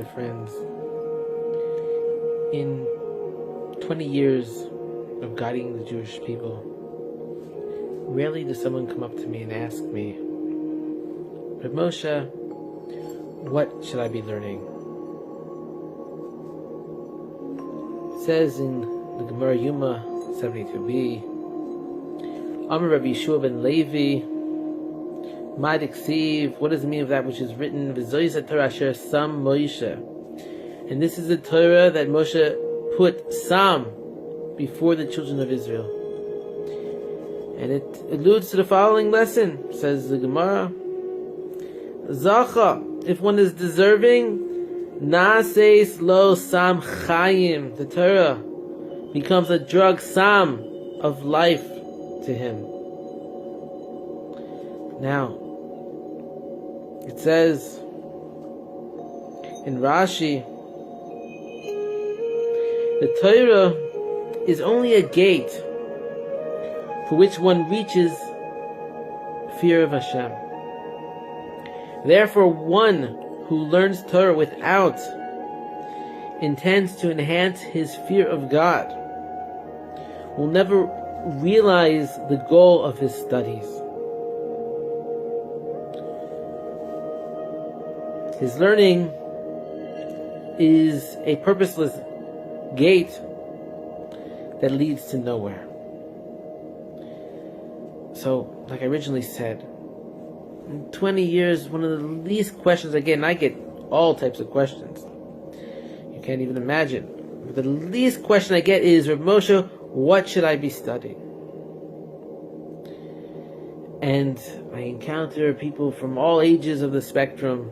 Friends, in 20 years of guiding the Jewish people, rarely does someone come up to me and ask me, Reb Moshe, what should I be learning? It says in the Gemara Yuma 72b, Amar Rabbi Yeshua ben Levi, Ma diksiv, what does it mean of that which is written? V'zois Torah asher sam Moshe. And this is the Torah that Moshe put sam before the children of Israel. And it alludes to the following lesson, says the Gemara. Zacha, if one is deserving, Naseis lo sam chayim, the Torah becomes a drug sam of life to him. Now, it says in Rashi, the Torah is only a gate for which one reaches fear of Hashem. Therefore, one who learns Torah without intends to enhance his fear of God will never realize the goal of his studies. His learning is a purposeless gate that leads to nowhere. So, like I originally said, in 20 years, one of the least questions I get, and I get all types of questions, you can't even imagine. But the least question I get is, Reb Moshe, what should I be studying? And I encounter people from all ages of the spectrum,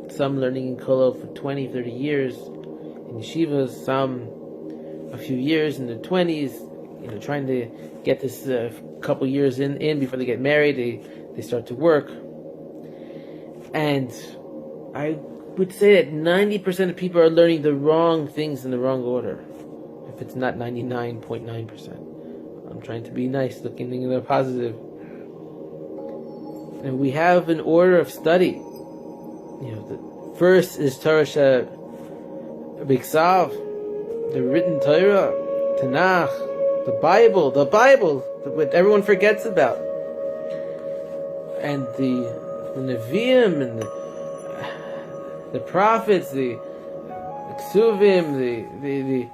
some learning in Kolo for 20, 30 years, in yeshivas, some a few years in their 20s, trying to get this couple years in before they get married, they start to work. And I would say that 90% of people are learning the wrong things in the wrong order, if it's not 99.9%. I'm trying to be nice, looking in the positive. And we have an order of study. The first is Torah Biksav, the written Torah, Tanakh, the Bible, what everyone forgets about, and the Nevi'im, and the prophets, the Ksuvim, the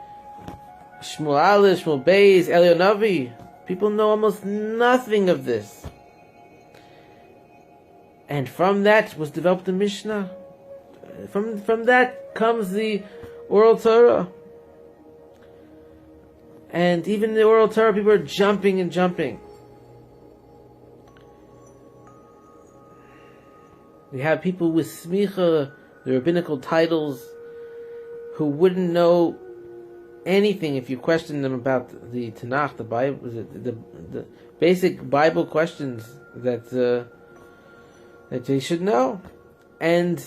Shmuel Aleph, Shmuel Beis, Eliyahu Navi. People know almost nothing of this. And from that was developed the Mishnah. From that comes the oral Torah. And even in the oral Torah, people are jumping and jumping. We have people with smicha, the rabbinical titles, who wouldn't know anything if you questioned them about the Tanakh, the Bible, the basic Bible questions that they should know. And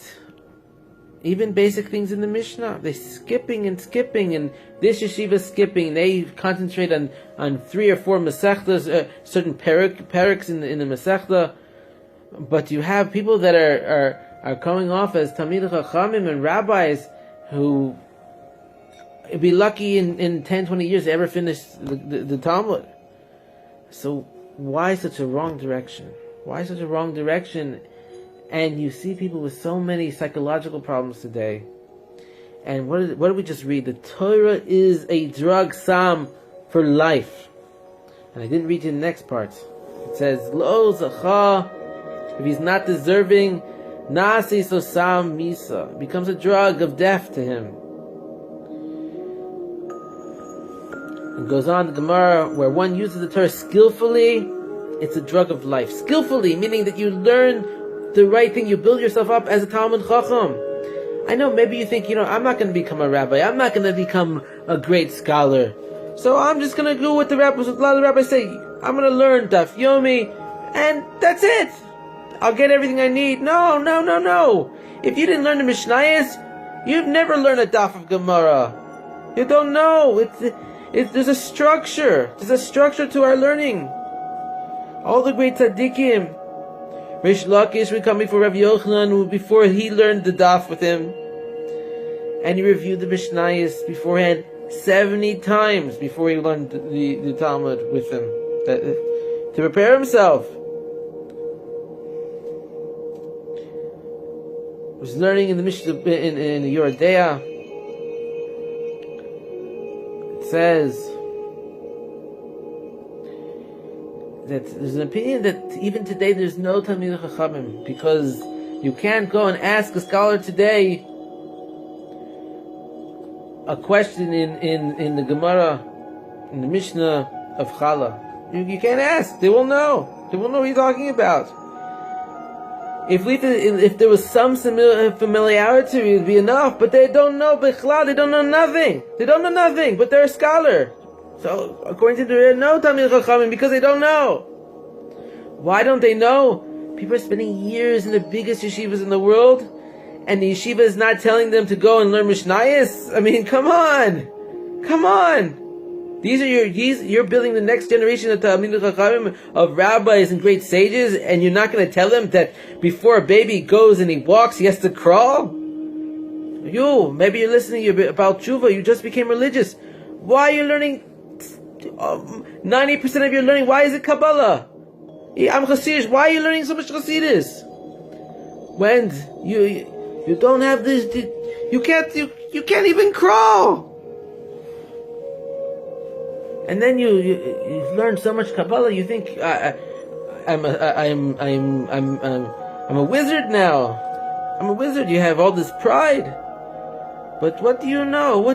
even basic things in the Mishnah, they're skipping, and this yeshiva is skipping. They concentrate on 3 or 4 Masechtas, certain perics in the Masechta. But you have people that are coming off as Talmidei Chachamim and rabbis who would be lucky in 10, 20 years to ever finish the Talmud. So why such a wrong direction? Why such a wrong direction? And you see people with so many psychological problems today. And what did we just read? The Torah is a drug sam for life. And I didn't read you the next part. It says, Lo zacha, if he's not deserving, nasi so sam misa. It becomes a drug of death to him. It goes on, the Gemara, where one uses the Torah skillfully, it's a drug of life. Skillfully, meaning that you learn the right thing, you build yourself up as a Talmud Chacham. I know maybe you think, I'm not going to become a rabbi, I'm not going to become a great scholar, so I'm just going to do what a lot of the rabbis say. I'm going to learn Daf Yomi, and that's it. I'll get everything I need. No. If you didn't learn the Mishnayos, you've never learned a Daf of Gemara. You don't know. There's a structure. There's a structure to our learning. All the great tzaddikim, Rish Lakish would come before Rabbi Yochanan before he learned the daf with him. and he reviewed the Mishnayos beforehand 70 times before he learned the Talmud with them, to prepare himself. He was learning in the Mishnah in the Yoredea. It says that there's an opinion that even today there's no Talmidei Chachamim, because you can't go and ask a scholar today a question in the Gemara, in the Mishnah of Challah. You can't ask. They won't know. They won't know what you're talking about. If there was some familiarity, it would be enough. But they don't know Bichlal. They don't know nothing. They don't know nothing. But they're a scholar. So according to the no Talmidei Chachamim, because they don't know. Why don't they know? People are spending years in the biggest yeshivas in the world, and the yeshiva is not telling them to go and learn Mishnayos. I mean, come on. You're building the next generation of Talmidei Chachamim, of rabbis and great sages, and you're not going to tell them that before a baby goes and he walks, he has to crawl? Maybe you're listening about tshuva, you just became religious. Why are you learning 90% of your learning? Why is it Kabbalah? I'm Hasidish. Why are you learning so much Hasidus? When you don't have this, you can't even crawl. And then you learn so much Kabbalah, you think I'm a wizard now. I'm a wizard. You have all this pride. But what do you know?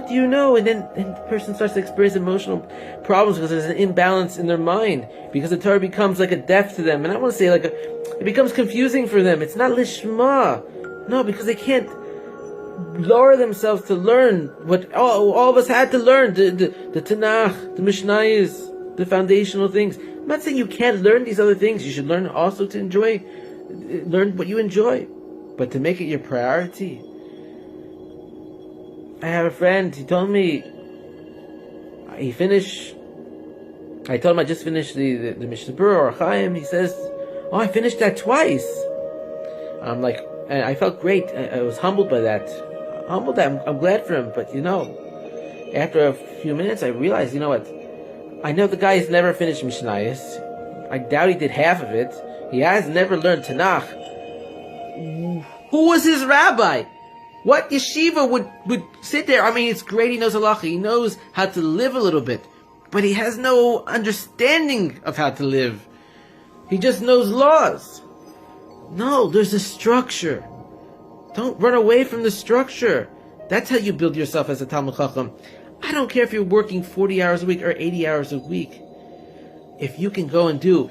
And then the person starts to experience emotional problems because there's an imbalance in their mind, because the Torah becomes like a death to them. And I want to say it becomes confusing for them. It's not lishma. No, because they can't lower themselves to learn what all of us had to learn, the Tanakh, the Mishnayos, the foundational things. I'm not saying you can't learn these other things. You should learn also to learn what you enjoy, but to make it your priority. I have a friend, he told me, I told him I just finished the Mishnah Berurah or Chaim. He says, I finished that twice. I'm like, and I felt great. I was humbled by that. I'm glad for him. But after a few minutes, I realized, what? I know the guy has never finished Mishnayos. I doubt he did half of it. He has never learned Tanakh. Who was his rabbi? What yeshiva would sit there? I mean, it's great he knows halacha. He knows how to live a little bit. But he has no understanding of how to live. He just knows laws. No, there's a structure. Don't run away from the structure. That's how you build yourself as a Talmid Chacham. I don't care if you're working 40 hours a week or 80 hours a week. If you can go and do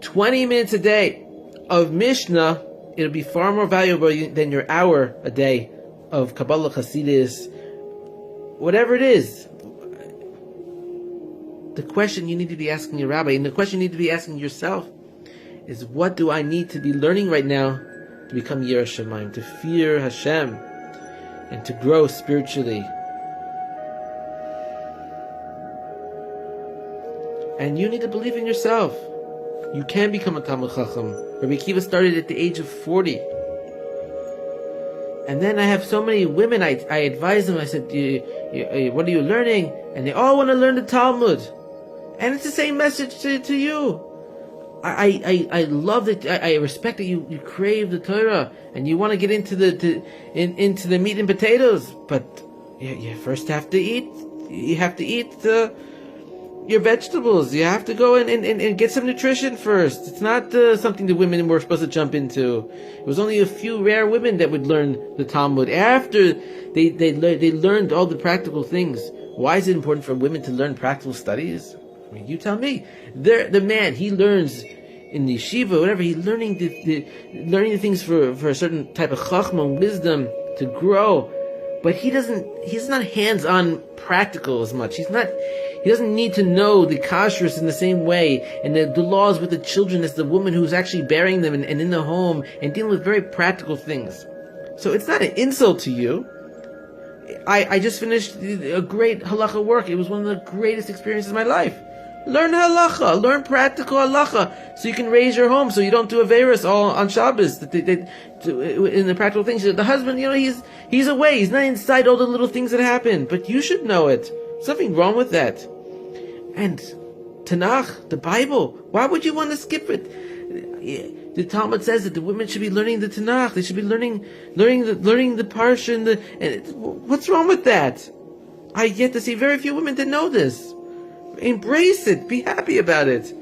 20 minutes a day of Mishnah, it'll be far more valuable than your hour a day of Kabbalah, Hasidus, whatever it is. The question you need to be asking your rabbi, and the question you need to be asking yourself, is what do I need to be learning right now to become Yireh Shamayim, to fear Hashem, and to grow spiritually. And you need to believe in yourself. You can become a Talmid Chacham. Rabbi Akiva started at the age of 40. And then I have so many women, I advise them, I said, what are you learning? And they all want to learn the Talmud. And it's the same message to you. I love that. I respect that you crave the Torah and you want to get into the meat and potatoes. But you first have to eat. You have to eat your vegetables. You have to go and get some nutrition first. It's not something the women were supposed to jump into. It was only a few rare women that would learn the Talmud after they learned all the practical things. Why is it important for women to learn practical studies? I mean, you tell me. The man, he learns in the yeshiva, whatever, he's learning the things for a certain type of chachma and wisdom to grow. But he's not hands-on practical as much. He doesn't need to know the kashrus in the same way and the laws with the children as the woman who's actually bearing them and in the home and dealing with very practical things. So it's not an insult to you. I just finished a great halacha work. It was one of the greatest experiences of my life. Learn halacha, learn practical halacha, so you can raise your home, so you don't do averis all on Shabbos. In the practical things, the husband, he's away, he's not inside all the little things that happen, but you should know it. There's nothing wrong with that. And Tanakh, the Bible, why would you want to skip it? The Talmud says that the women should be learning the Tanakh. They should be learning the Parsha what's wrong with that? I get to see very few women that know this. Embrace it. Be happy about it.